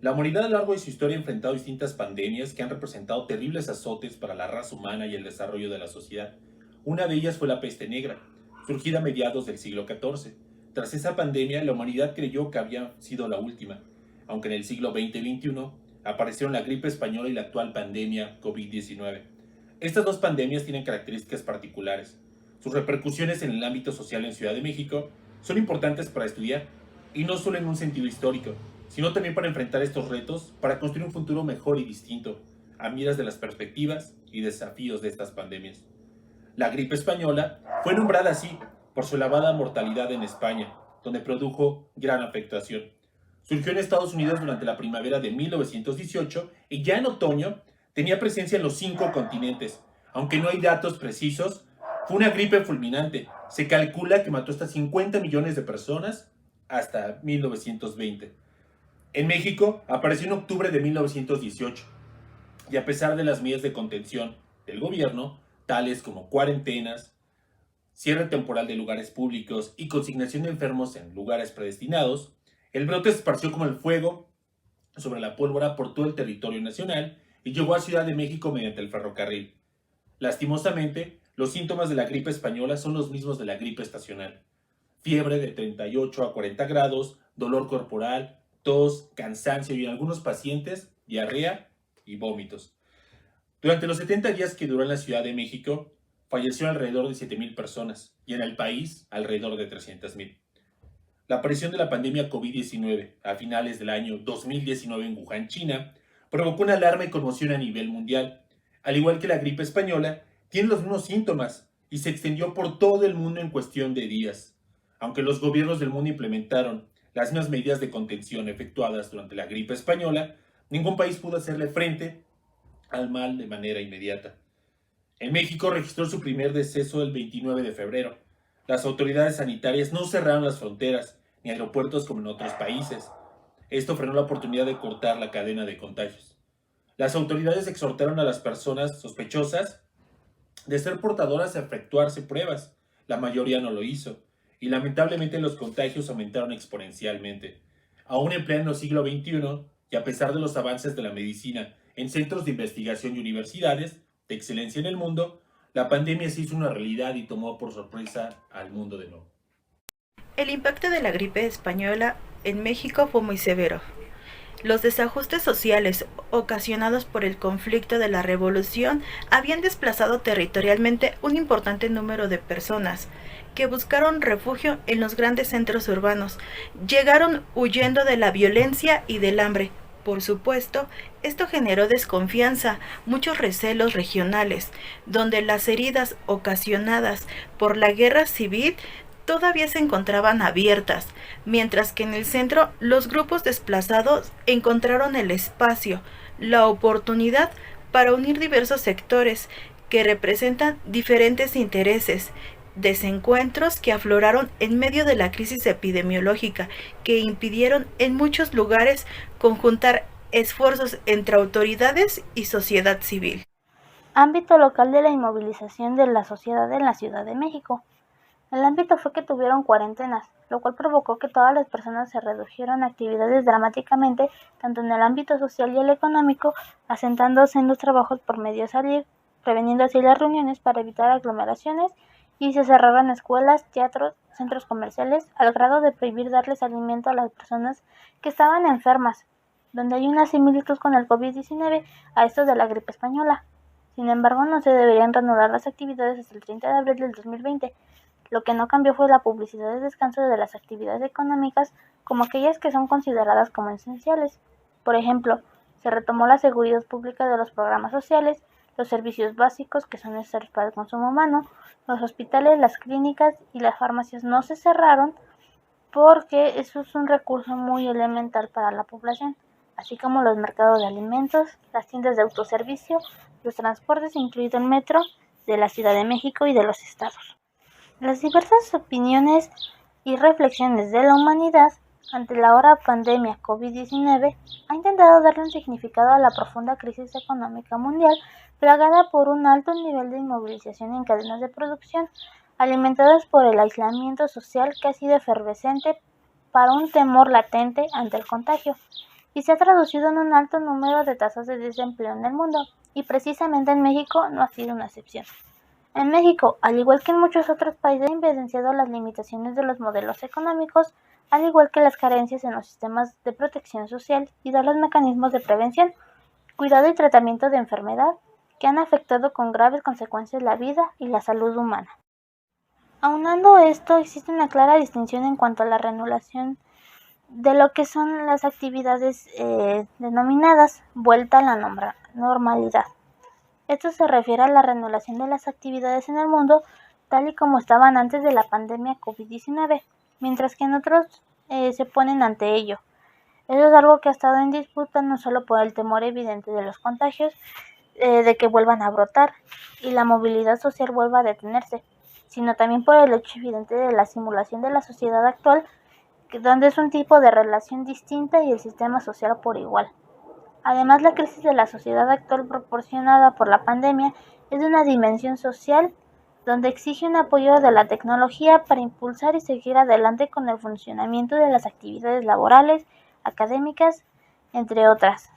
La humanidad a lo largo de su historia ha enfrentado distintas pandemias que han representado terribles azotes para la raza humana y el desarrollo de la sociedad. Una de ellas fue la peste negra, surgida a mediados del siglo XIV. Tras esa pandemia, la humanidad creyó que había sido la última, aunque en el siglo XX y XXI aparecieron la gripe española y la actual pandemia COVID-19. Estas dos pandemias tienen características particulares. Sus repercusiones en el ámbito social en Ciudad de México son importantes para estudiar, y no solo en un sentido histórico, sino también para enfrentar estos retos, para construir un futuro mejor y distinto, a miras de las perspectivas y desafíos de estas pandemias. La gripe española fue nombrada así por su elevada mortalidad en España, donde produjo gran afectación. Surgió en Estados Unidos durante la primavera de 1918 y ya en otoño tenía presencia en los 5 continentes. Aunque no hay datos precisos, fue una gripe fulminante. Se calcula que mató hasta 50 millones de personas hasta 1920. En México apareció en octubre de 1918 y a pesar de las medidas de contención del gobierno, tales como cuarentenas, cierre temporal de lugares públicos y consignación de enfermos en lugares predestinados, el brote se esparció como el fuego sobre la pólvora por todo el territorio nacional y llegó a Ciudad de México mediante el ferrocarril. Lastimosamente, los síntomas de la gripe española son los mismos de la gripe estacional. Fiebre de 38 a 40 grados, dolor corporal, tos, cansancio y en algunos pacientes, diarrea y vómitos. Durante los 70 días que duró en la Ciudad de México, fallecieron alrededor de 7,000 personas y en el país alrededor de 300,000. La aparición de la pandemia COVID-19 a finales del año 2019 en Wuhan, China, provocó una alarma y conmoción a nivel mundial. Al igual que la gripe española, tiene los mismos síntomas y se extendió por todo el mundo en cuestión de días. Aunque los gobiernos del mundo implementaron las mismas medidas de contención efectuadas durante la gripe española, ningún país pudo hacerle frente al mal de manera inmediata. En México registró su primer deceso el 29 de febrero. Las autoridades sanitarias no cerraron las fronteras ni aeropuertos como en otros países. Esto frenó la oportunidad de cortar la cadena de contagios. Las autoridades exhortaron a las personas sospechosas de ser portadoras a efectuarse pruebas. La mayoría no lo hizo y lamentablemente los contagios aumentaron exponencialmente. Aún en pleno siglo XXI y a pesar de los avances de la medicina en centros de investigación y universidades de excelencia en el mundo, la pandemia se hizo una realidad y tomó por sorpresa al mundo de nuevo. El impacto de la gripe española en México fue muy severo. Los desajustes sociales ocasionados por el conflicto de la Revolución habían desplazado territorialmente un importante número de personas que buscaron refugio en los grandes centros urbanos. Llegaron huyendo de la violencia y del hambre. Por supuesto, esto generó desconfianza, muchos recelos regionales, donde las heridas ocasionadas por la guerra civil todavía se encontraban abiertas, mientras que en el centro los grupos desplazados encontraron el espacio, la oportunidad para unir diversos sectores que representan diferentes intereses, desencuentros que afloraron en medio de la crisis epidemiológica que impidieron en muchos lugares conjuntar esfuerzos entre autoridades y sociedad civil. Ámbito local de la inmovilización de la sociedad en la Ciudad de México. El ámbito fue que tuvieron cuarentenas, lo cual provocó que todas las personas se redujeran actividades dramáticamente, tanto en el ámbito social y el económico, asentándose en los trabajos por medio de salir, preveniendo así las reuniones para evitar aglomeraciones, y se cerraron escuelas, teatros, centros comerciales, al grado de prohibir darles alimento a las personas que estaban enfermas, donde hay una similitud con el COVID-19 a esto de la gripe española. Sin embargo, no se deberían reanudar las actividades hasta el 30 de abril del 2020. Lo que no cambió fue la publicidad de descanso de las actividades económicas como aquellas que son consideradas como esenciales. Por ejemplo, se retomó la seguridad pública de los programas sociales, los servicios básicos que son necesarios para el consumo humano, los hospitales, las clínicas y las farmacias no se cerraron porque eso es un recurso muy elemental para la población, así como los mercados de alimentos, las tiendas de autoservicio, los transportes, incluido el metro de la Ciudad de México y de los estados. Las diversas opiniones y reflexiones de la humanidad ante la ahora pandemia COVID-19, ha intentado darle un significado a la profunda crisis económica mundial plagada por un alto nivel de inmovilización en cadenas de producción, alimentadas por el aislamiento social que ha sido efervescente para un temor latente ante el contagio, y se ha traducido en un alto número de tasas de desempleo en el mundo, y precisamente en México no ha sido una excepción. En México, al igual que en muchos otros países, ha evidenciado las limitaciones de los modelos económicos, al igual que las carencias en los sistemas de protección social y de los mecanismos de prevención, cuidado y tratamiento de enfermedad, que han afectado con graves consecuencias la vida y la salud humana. Aunando esto, existe una clara distinción en cuanto a la reanudación de lo que son las actividades denominadas vuelta a la normalidad. Esto se refiere a la reanudación de las actividades en el mundo tal y como estaban antes de la pandemia COVID-19, mientras que en otros se ponen ante ello. Eso es algo que ha estado en disputa no solo por el temor evidente de los contagios, de que vuelvan a brotar y la movilidad social vuelva a detenerse, sino también por el hecho evidente de la simulación de la sociedad actual, donde es un tipo de relación distinta y el sistema social por igual. Además, la crisis de la sociedad actual proporcionada por la pandemia es de una dimensión social donde exige un apoyo de la tecnología para impulsar y seguir adelante con el funcionamiento de las actividades laborales, académicas, entre otras.